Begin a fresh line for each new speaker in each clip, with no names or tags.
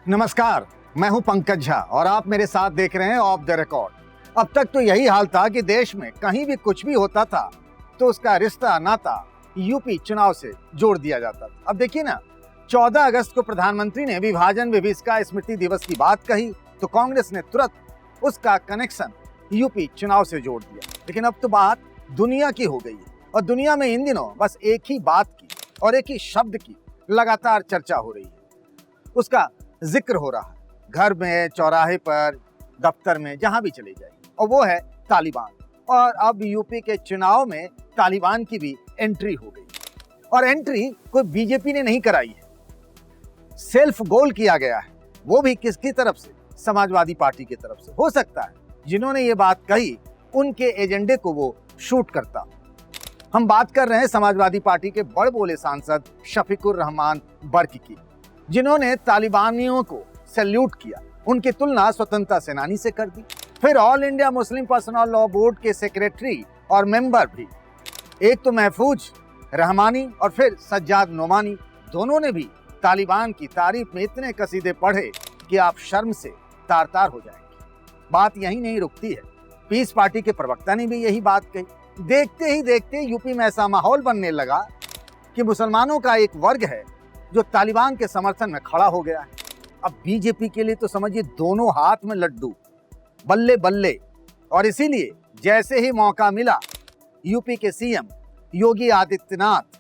नमस्कार, मैं हूं पंकज झा और आप मेरे साथ देख रहे हैं ऑफ द रिकॉर्ड। अब तक तो यही हाल था कि देश में कहीं भी कुछ भी होता था तो उसका रिश्ता नाता यूपी चुनाव से जोड़ दिया जाता था। अब देखिए ना, 14 अगस्त को प्रधानमंत्री ने विभाजन विभीषिका स्मृति दिवस की बात कही तो कांग्रेस ने तुरंत उसका कनेक्शन यूपी चुनाव से जोड़ दिया। लेकिन अब तो बात दुनिया की हो गई है और दुनिया में इन दिनों बस एक ही बात की और एक ही शब्द की लगातार चर्चा हो रही है, उसका जिक्र हो रहा है घर में, चौराहे पर, दफ्तर में, जहां भी चले जाइए, और वो है तालिबान। और अब यूपी के चुनाव में तालिबान की भी एंट्री हो गई और एंट्री कोई बीजेपी ने नहीं कराई है, सेल्फ गोल किया गया है। वो भी किसकी तरफ से? समाजवादी पार्टी की तरफ से। हो सकता है जिन्होंने ये बात कही उनके एजेंडे को वो शूट करता। हम बात कर रहे हैं समाजवादी पार्टी के बड़े बोले सांसद शफीकुर रहमान बर्क की, जिन्होंने तालिबानियों को सैल्यूट किया, उनकी तुलना स्वतंत्रता सेनानी से कर दी। फिर all India Muslim personal law board के सेक्रेटरी और मेंबर भी, एक तो महफूज रहमानी और फिर सज्जाद नोमानी, दोनों ने भी तालिबान की तारीफ में इतने कसीदे पढ़े कि आप शर्म से तार तार हो जाएंगे। बात यही नहीं रुकती है, पीस पार्टी के प्रवक्ता ने भी यही बात कही। देखते ही देखते यूपी में ऐसा माहौल बनने लगा कि मुसलमानों का एक वर्ग है जो तालिबान के समर्थन में खड़ा हो गया है। अब बीजेपी के लिए तो समझिए दोनों हाथ में लड्डू, बल्ले बल्ले। और इसीलिए जैसे ही मौका मिला, यूपी के सीएम योगी आदित्यनाथ,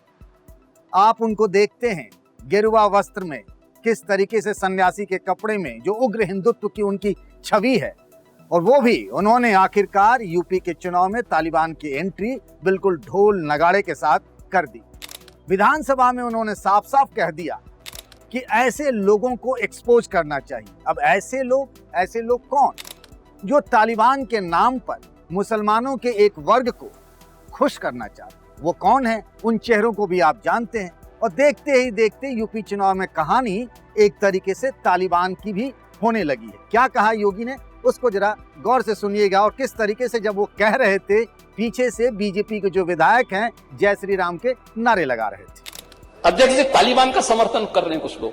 आप उनको देखते हैं गेरुआ वस्त्र में, किस तरीके से सन्यासी के कपड़े में, जो उग्र हिंदुत्व की उनकी छवि है, और वो भी उन्होंने आखिरकार यूपी के चुनाव में तालिबान की एंट्री बिल्कुल ढोल नगाड़े के साथ कर दी। विधानसभा में उन्होंने साफ साफ कह दिया कि ऐसे लोगों को एक्सपोज करना चाहिए। अब ऐसे लोग कौन? जो तालिबान के नाम पर मुसलमानों के एक वर्ग को खुश करना चाहते। वो कौन है? उन चेहरों को भी आप जानते हैं। और देखते ही देखते यूपी चुनाव में कहानी एक तरीके से तालिबान की भी होने लगी है। क्या कहा योगी ने, उसको जरा गौर से सुनिएगा। और किस तरीके से जब वो कह रहे थे, पीछे से बीजेपी के जो विधायक हैं जय श्री राम के नारे लगा रहे थे।
अब देखिए, तालिबान का समर्थन कर रहे हैं कुछ लोग,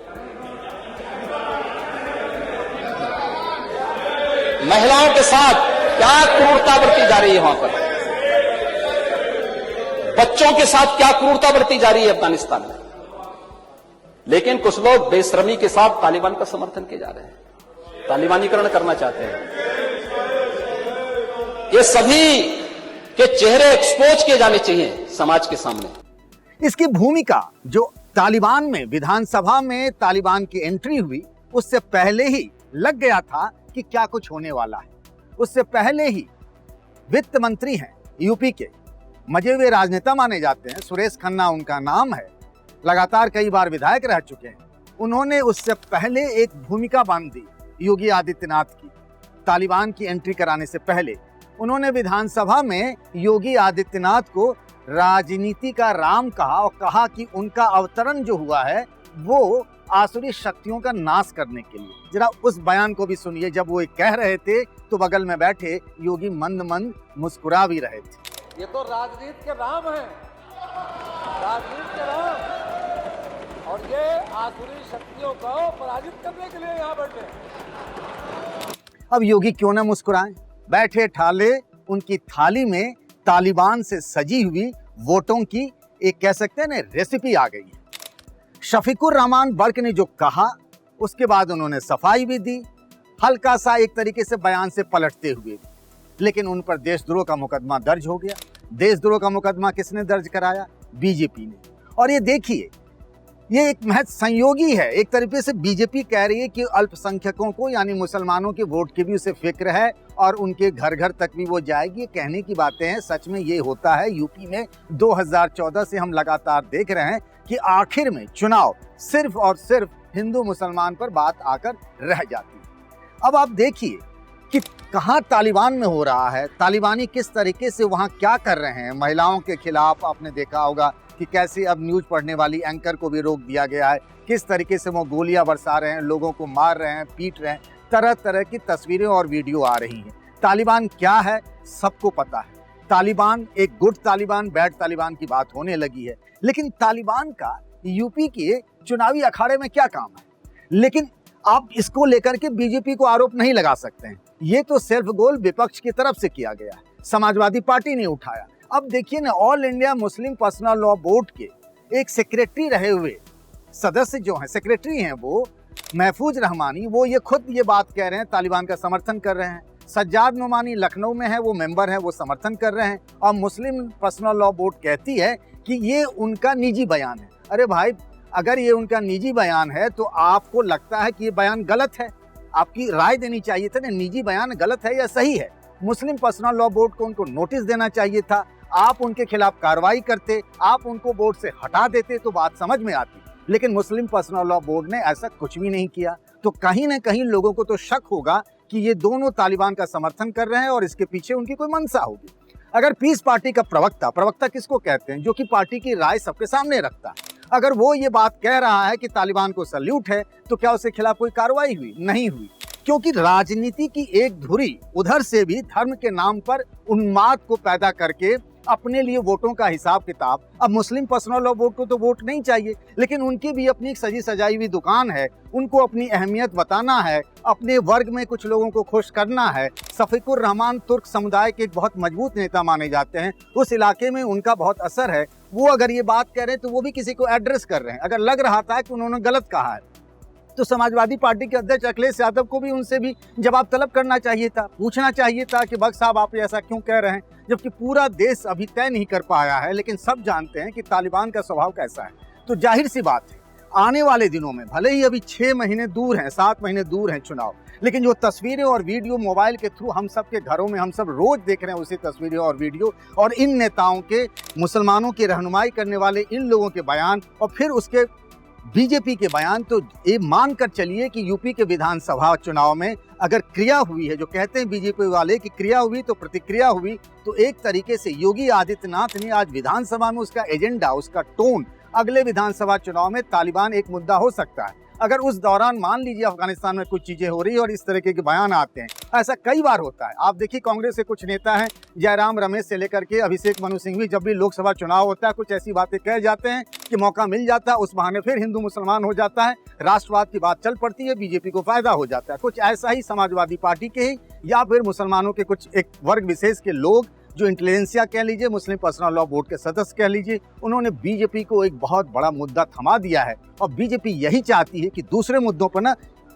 महिलाओं के साथ क्या क्रूरता बरती जा रही है वहां पर, बच्चों के साथ क्या क्रूरता बरती जा रही है अफगानिस्तान में। लेकिन कुछ लोग बेशर्मी के साथ तालिबान का समर्थन किए जा रहे हैं, तालिबानीकरण करना चाहते हैं। ये सभी के चेहरे एक्सपोज किए जाने चाहिए समाज के सामने।
इसकी भूमिका जो तालिबान में विधानसभा में तालिबान की एंट्री हुई, उससे पहले ही लग गया था कि क्या कुछ होने वाला है। उससे पहले ही वित्त मंत्री हैं यूपी के, मजे हुए राजनेता माने जाते हैं, सुरेश खन्ना उनका नाम है, लगातार कई बार विधायक रह चुके हैं। उन्होंने उससे पहले एक भूमिका बांध दी योगी आदित्यनाथ की। तालिबान की एंट्री कराने से पहले उन्होंने विधानसभा में योगी आदित्यनाथ को राजनीति का राम कहा और कहा कि उनका अवतरण जो हुआ है वो आसुरी शक्तियों का नाश करने के लिए। जरा उस बयान को भी सुनिए। जब वो कह रहे थे तो बगल में बैठे योगी मंद मंद मुस्कुरा भी रहे थे।
ये तो राजनीति के राम है, राजनीति के राम, और ये आसुरी शक्तियों को पराजित करने के लिए यहाँ बैठे।
अब योगी क्यों ना मुस्कुराएं? बैठे ठाले उनकी थाली में तालिबान से सजी हुई वोटों की एक, कह सकते हैं ना, रेसिपी आ गई है। शफीकुर रहमान बर्क ने जो कहा उसके बाद उन्होंने सफाई भी दी, हल्का सा एक तरीके से बयान से पलटते हुए भी। लेकिन उन पर देशद्रोह का मुकदमा दर्ज हो गया। देशद्रोह का मुकदमा किसने दर्ज कराया? बीजेपी ने। और ये देखिए, ये एक महज संयोगी है। एक तरीके से बीजेपी कह रही है कि अल्पसंख्यकों को, यानी मुसलमानों के वोट की भी उसे फिक्र है और उनके घर घर तक भी वो जाएगी। कहने की बातें हैं, सच में ये होता है। यूपी में 2014 से हम लगातार देख रहे हैं कि आखिर में चुनाव सिर्फ और सिर्फ हिंदू मुसलमान पर बात आकर रह जाती है। अब आप देखिए कि कहाँ तालिबान में हो रहा है, तालिबानी किस तरीके से वहाँ क्या कर रहे हैं। महिलाओं के खिलाफ आपने देखा होगा कि कैसे अब न्यूज पढ़ने वाली एंकर को भी रोक दिया गया है, किस तरीके से वो गोलियां बरसा रहे हैं, लोगों को मार रहे हैं, पीट रहे हैं। तरह तरह की तस्वीरें और वीडियो आ रही हैं। तालिबान क्या है सबको पता है। तालिबान एक गुड तालिबान, बैड तालिबान की बात होने लगी है। लेकिन तालिबान का यूपी के चुनावी अखाड़े में क्या काम है? लेकिन आप इसको लेकर के बीजेपी को आरोप नहीं लगा सकते हैं। ये तो सेल्फ गोल विपक्ष की तरफ से किया गया है, समाजवादी पार्टी ने उठाया। अब देखिए ना, all India Muslim personal law board के एक सेक्रेटरी रहे हुए सदस्य जो हैं, सेक्रेटरी हैं वो महफूज रहमानी, वो ये खुद ये बात कह रहे हैं, तालिबान का समर्थन कर रहे हैं। सज्जाद नोमानी लखनऊ में है, वो मेंबर है, वो समर्थन कर रहे हैं। और मुस्लिम पर्सनल लॉ बोर्ड कहती है कि ये उनका निजी बयान है। अरे भाई, अगर ये उनका निजी बयान है तो आपको लगता है कि ये बयान गलत है, आपकी राय देनी चाहिए था ना, निजी बयान गलत है या सही है। मुस्लिम पर्सनल लॉ बोर्ड को उनको नोटिस देना चाहिए था, आप उनके खिलाफ कार्रवाई करते, आप उनको बोर्ड से हटा देते तो बात समझ में आती। लेकिन मुस्लिम पर्सनल लॉ बोर्ड ने ऐसा कुछ भी नहीं किया। तो कहीं ना कहीं लोगों को तो शक होगा कि ये दोनों तालिबान का समर्थन कर रहे हैं और इसके पीछे उनकी कोई मंशा होगी। अगर पीस पार्टी का प्रवक्ता किसको कहते हैं, जो कि पार्टी की राय सबके सामने रखता है, अगर वो ये बात कह रहा है कि तालिबान को सल्यूट है, तो क्या उसके खिलाफ कोई कार्रवाई हुई? नहीं हुई, क्योंकि राजनीति की एक धुरी उधर से भी धर्म के नाम पर उन्माद को पैदा करके अपने लिए वोटों का हिसाब किताब। अब मुस्लिम पर्सनल लॉ बोर्ड को तो वोट नहीं चाहिए, लेकिन उनकी भी अपनी एक सजी सजाई हुई दुकान है, उनको अपनी अहमियत बताना है, अपने वर्ग में कुछ लोगों को खुश करना है। शफीकुर रहमान तुर्क समुदाय के एक बहुत मजबूत नेता माने जाते हैं, उस इलाके में उनका बहुत असर है। वो अगर ये बात कह रहे हैं तो वो भी किसी को एड्रेस कर रहे हैं। अगर लग रहा था कि उन्होंने गलत कहा है तो समाजवादी पार्टी के अध्यक्ष अखिलेश यादव को भी उनसे भी जवाब तलब करना चाहिए था, पूछना चाहिए था कि बख्श साहब आप ऐसा क्यों कह रहे हैं, जबकि पूरा देश अभी तय नहीं कर पाया है, लेकिन सब जानते हैं कि तालिबान का स्वभाव कैसा है। तो जाहिर सी बात है, आने वाले दिनों में भले ही अभी 6 महीने दूर हैं, 7 महीने दूर हैं चुनाव, लेकिन जो तस्वीरें और वीडियो मोबाइल के थ्रू हम सब के घरों में हम सब रोज देख रहे हैं, उसी तस्वीरें और वीडियो और इन नेताओं के, मुसलमानों की रहनुमाई करने वाले इन लोगों के बयान और फिर उसके बीजेपी के बयान, तो ये मान कर चलिए कि यूपी के विधानसभा चुनाव में अगर क्रिया हुई है, जो कहते हैं बीजेपी वाले कि क्रिया हुई तो प्रतिक्रिया हुई, तो एक तरीके से योगी आदित्यनाथ ने आज विधानसभा में उसका एजेंडा, उसका टोन, अगले विधानसभा चुनाव में तालिबान एक मुद्दा हो सकता है। अगर उस दौरान मान लीजिए अफगानिस्तान में कुछ चीजें हो रही है और इस तरीके के बयान आते हैं, ऐसा कई बार होता है। आप देखिए कांग्रेस के कुछ नेता हैं, जयराम रमेश से लेकर के अभिषेक मनु सिंह भी, जब भी लोकसभा चुनाव होता है कुछ ऐसी बातें कह जाते हैं कि मौका मिल जाता है, उस बहाने फिर हिंदू मुसलमान हो जाता है, राष्ट्रवाद की बात चल पड़ती है, बीजेपी को फायदा हो जाता है। कुछ ऐसा ही समाजवादी पार्टी के ही या फिर मुसलमानों के कुछ एक वर्ग विशेष के लोग, जो इंटेलिजेंसिया कह लीजिए, मुस्लिम पर्सनल लॉ बोर्ड के सदस्य कह लीजिए, उन्होंने बीजेपी को एक बहुत बड़ा मुद्दा थमा दिया है। और बीजेपी यही चाहती है कि दूसरे मुद्दों पर न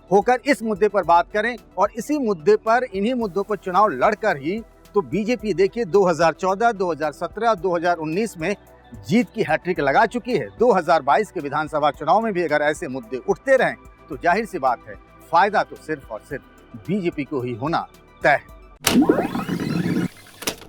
होकर इस मुद्दे पर बात करें और इसी मुद्दे पर, इन्हीं मुद्दों पर चुनाव लड़कर ही तो बीजेपी देखिए 2014, 2017, 2019 में जीत की हैट्रिक लगा चुकी है। 2022 के विधानसभा चुनाव में भी अगर ऐसे मुद्दे उठते रहें तो जाहिर सी बात है फायदा तो सिर्फ और सिर्फ बीजेपी को ही होना तय है।